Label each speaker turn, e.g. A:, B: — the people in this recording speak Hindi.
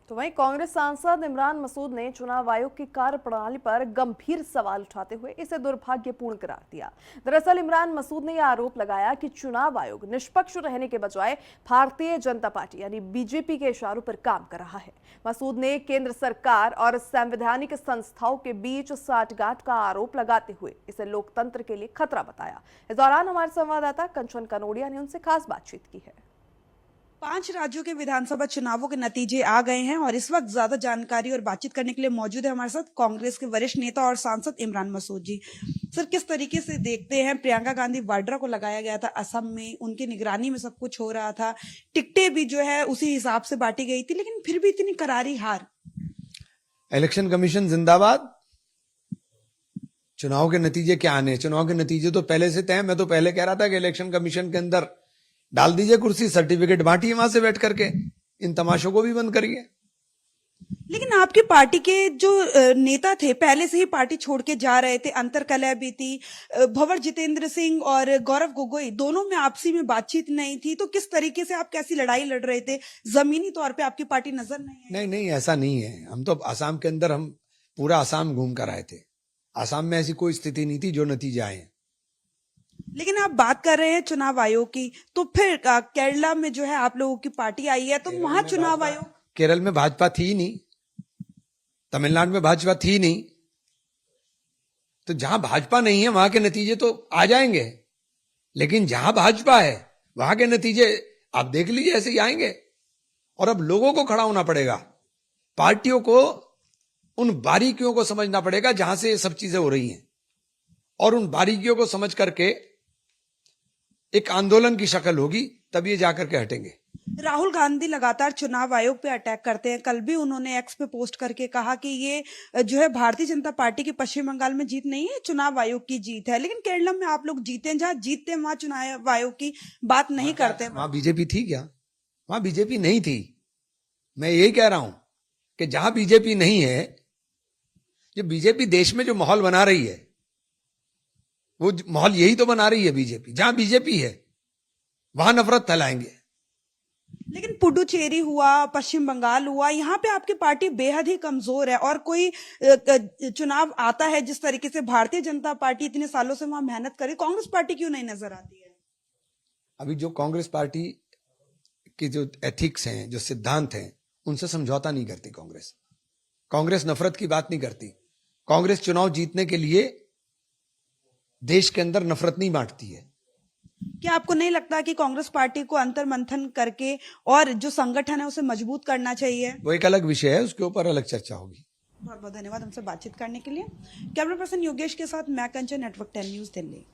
A: तो वहीं कांग्रेस सांसद इमरान मसूद ने चुनाव आयोग की कार्यप्रणाली पर गंभीर सवाल उठाते हुए इसे दुर्भाग्यपूर्ण करार दिया। दरअसल इमरान मसूद ने यह आरोप लगाया कि चुनाव आयोग निष्पक्ष रहने के बजाय भारतीय जनता पार्टी यानी बीजेपी के इशारों पर काम कर रहा है। मसूद ने केंद्र सरकार और संवैधानिक संस्थाओं के बीच साठगांठ का आरोप लगाते हुए इसे लोकतंत्र के लिए खतरा बताया। इस दौरान हमारे संवाददाता कंचन कनोडिया ने उनसे खास बातचीत की है।
B: 5 राज्यों के विधानसभा चुनावों के नतीजे आ गए हैं और इस वक्त ज्यादा जानकारी और बातचीत करने के लिए मौजूद है हमारे साथ कांग्रेस के वरिष्ठ नेता और सांसद इमरान मसूद जी। सर, किस तरीके से देखते हैं, प्रियंका गांधी वाड्रा को लगाया गया था असम में, उनकी निगरानी में सब कुछ हो रहा था, टिकटें भी जो है उसी हिसाब से बांटी गई थी, लेकिन फिर भी इतनी करारी हार।
C: इलेक्शन कमीशन जिंदाबाद। चुनाव के नतीजे क्या आने, चुनाव के नतीजे तो पहले से तय। मैं तो पहले कह रहा था कि इलेक्शन कमीशन के अंदर डाल दीजिए कुर्सी, सर्टिफिकेट बांटिए वहां से बैठ करके, इन तमाशों को भी बंद करिए।
B: लेकिन आपकी पार्टी के जो नेता थे पहले से ही पार्टी छोड़ के जा रहे थे, अंतरकलह भी थी, भंवर जितेंद्र सिंह और गौरव गोगोई दोनों में आपसी में बातचीत नहीं थी, तो किस तरीके से आप कैसी लड़ाई लड़ रहे थे? जमीनी तौर पे आपकी पार्टी नजर नहीं है?
C: नहीं नहीं, ऐसा नहीं है। हम तो आसाम के अंदर, हम पूरा आसाम घूम कर आए थे। आसाम में ऐसी कोई स्थिति नहीं थी जो नतीजे आए हैं।
B: लेकिन आप बात कर रहे हैं चुनाव आयोग की, तो फिर केरला में जो है आप लोगों की पार्टी आई है, तो वहां चुनाव आयोग।
C: केरल में भाजपा थी ही नहीं, तमिलनाडु में भाजपा थी नहीं, तो जहां भाजपा नहीं है वहां के नतीजे तो आ जाएंगे, लेकिन जहां भाजपा है वहां के नतीजे आप देख लीजिए ऐसे ही आएंगे। और अब लोगों को खड़ा होना पड़ेगा, पार्टियों को उन बारीकियों को समझना पड़ेगा जहां से ये सब चीजें हो रही हैं, और उन बारीकियों को समझ करके एक आंदोलन की शक्ल होगी, तब ये जाकर के हटेंगे।
B: राहुल गांधी लगातार चुनाव आयोग पे अटैक करते हैं। कल भी उन्होंने एक्स पे पोस्ट करके कहा कि ये जो है भारतीय जनता पार्टी की पश्चिम बंगाल में जीत नहीं है, चुनाव आयोग की जीत है। लेकिन केरला में आप लोग जीते हैं, जहां जीतते हैं वहां चुनाव आयोग की बात नहीं करते।
C: वहां बीजेपी थी क्या? वहां बीजेपी नहीं थी। मैं यही कह रहा हूं कि जहां बीजेपी नहीं है, जो बीजेपी देश में जो माहौल बना रही है, वो माहौल यही तो बना रही है बीजेपी। जहां बीजेपी है वहां नफरत फैलाएंगे।
B: लेकिन पुडुचेरी हुआ, पश्चिम बंगाल हुआ, यहाँ पे आपकी पार्टी बेहद ही कमजोर है, और कोई चुनाव आता है जिस तरीके से भारतीय जनता पार्टी इतने सालों से वहां मेहनत करे, कांग्रेस पार्टी क्यों नहीं नजर आती है?
C: अभी जो कांग्रेस पार्टी की जो एथिक्स हैं, जो सिद्धांत हैं, उनसे समझौता नहीं करती कांग्रेस। कांग्रेस नफरत की बात नहीं करती। कांग्रेस चुनाव जीतने के लिए देश के अंदर नफरत नहीं बांटती है।
B: क्या आपको नहीं लगता कि कांग्रेस पार्टी को अंतर मंथन करके और जो संगठन है उसे मजबूत करना चाहिए?
C: वो एक अलग विषय है, उसके ऊपर अलग चर्चा होगी।
B: बहुत बहुत धन्यवाद हमसे बातचीत करने के लिए। कैमरा पर्सन योगेश के साथ मैं कंचन, नेटवर्क 10 न्यूज, दिल्ली।